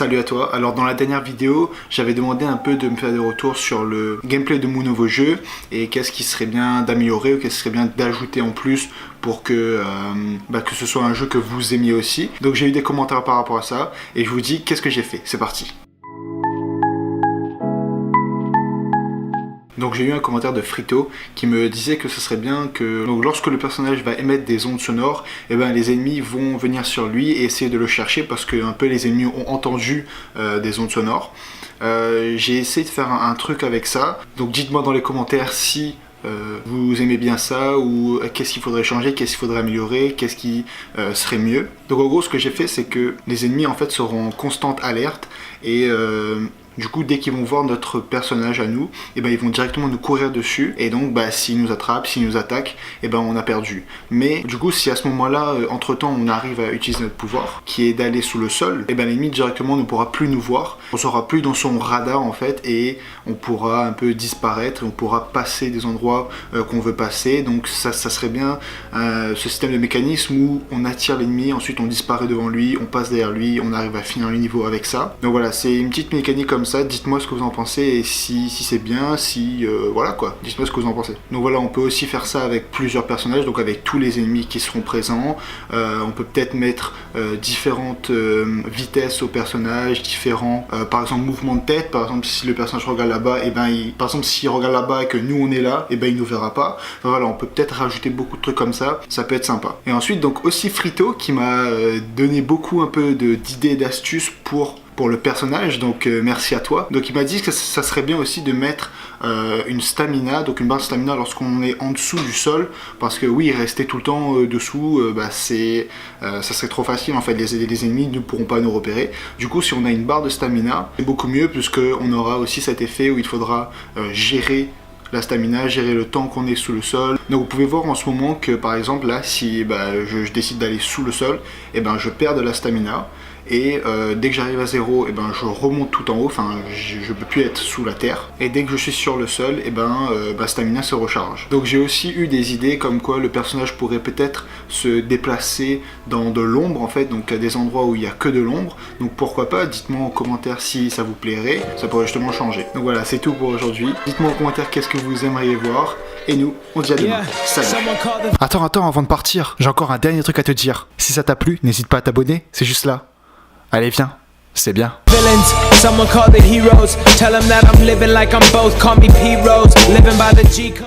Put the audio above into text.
Salut à toi. Alors dans la dernière vidéo, j'avais demandé un peu de me faire des retours sur le gameplay de mon nouveau jeu et qu'est-ce qui serait bien d'améliorer ou qu'est-ce qui serait bien d'ajouter en plus pour que ce soit un jeu que vous aimiez aussi. Donc j'ai eu des commentaires par rapport à ça et je vous dis qu'est-ce que j'ai fait. C'est parti. Donc j'ai eu un commentaire de Frito qui me disait que ce serait bien que lorsque le personnage va émettre des ondes sonores, les ennemis vont venir sur lui et essayer de le chercher parce que un peu les ennemis ont entendu des ondes sonores. J'ai essayé de faire un truc avec ça, donc dites-moi dans les commentaires si vous aimez bien ça ou qu'est-ce qu'il faudrait changer, qu'est-ce qu'il faudrait améliorer, qu'est-ce qui serait mieux. Donc en gros ce que j'ai fait c'est que les ennemis en fait seront en constante alerte et du coup, dès qu'ils vont voir notre personnage à nous, ils vont directement nous courir dessus. Et donc, s'ils nous attrapent, s'ils nous attaquent, on a perdu. Mais du coup, si à ce moment-là, entre-temps, on arrive à utiliser notre pouvoir, qui est d'aller sous le sol, l'ennemi directement ne pourra plus nous voir. On sera plus dans son radar en fait, et on pourra un peu disparaître. On pourra passer des endroits qu'on veut passer. Donc, ça serait bien ce système de mécanisme où on attire l'ennemi, ensuite on disparaît devant lui, on passe derrière lui, on arrive à finir le niveau avec ça. Donc voilà, c'est une petite mécanique comme ça, dites-moi ce que vous en pensez et si c'est bien, voilà quoi, dites-moi ce que vous en pensez. Donc voilà, on peut aussi faire ça avec plusieurs personnages, donc avec tous les ennemis qui seront présents. On peut peut-être mettre différentes vitesses aux personnages, différents, par exemple mouvements de tête, par exemple si le personnage regarde là-bas, par exemple s'il regarde là-bas et que nous on est là, il nous verra pas. Enfin, voilà, on peut peut-être rajouter beaucoup de trucs comme ça peut être sympa. Et ensuite donc aussi Frito qui m'a donné beaucoup un peu d'idées, d'astuces pour le personnage, donc merci à toi. Donc il m'a dit que ça serait bien aussi de mettre une stamina, donc une barre de stamina lorsqu'on est en dessous du sol, parce que oui, rester tout le temps dessous, ça serait trop facile en fait, les ennemis ne pourront pas nous repérer. Du coup, si on a une barre de stamina, c'est beaucoup mieux, puisqu'on aura aussi cet effet où il faudra gérer la stamina, gérer le temps qu'on est sous le sol. Donc vous pouvez voir en ce moment que par exemple là, si je décide d'aller sous le sol, je perds de la stamina. Et dès que j'arrive à 0, je remonte tout en haut, enfin je peux plus être sous la terre. Et dès que je suis sur le sol, stamina se recharge. Donc j'ai aussi eu des idées comme quoi le personnage pourrait peut-être se déplacer dans de l'ombre en fait, donc à des endroits où il n'y a que de l'ombre. Donc pourquoi pas, dites-moi en commentaire si ça vous plairait, ça pourrait justement changer. Donc voilà, c'est tout pour aujourd'hui. Dites-moi en commentaire qu'est-ce que vous aimeriez voir. Et nous, on se dit à demain. Salut. Attends, avant de partir, j'ai encore un dernier truc à te dire. Si ça t'a plu, n'hésite pas à t'abonner, c'est juste là. Allez, viens, c'est bien. Villains, someone call the heroes. Tell them that I'm living like I'm both. Call me P-Rose, living by the G code.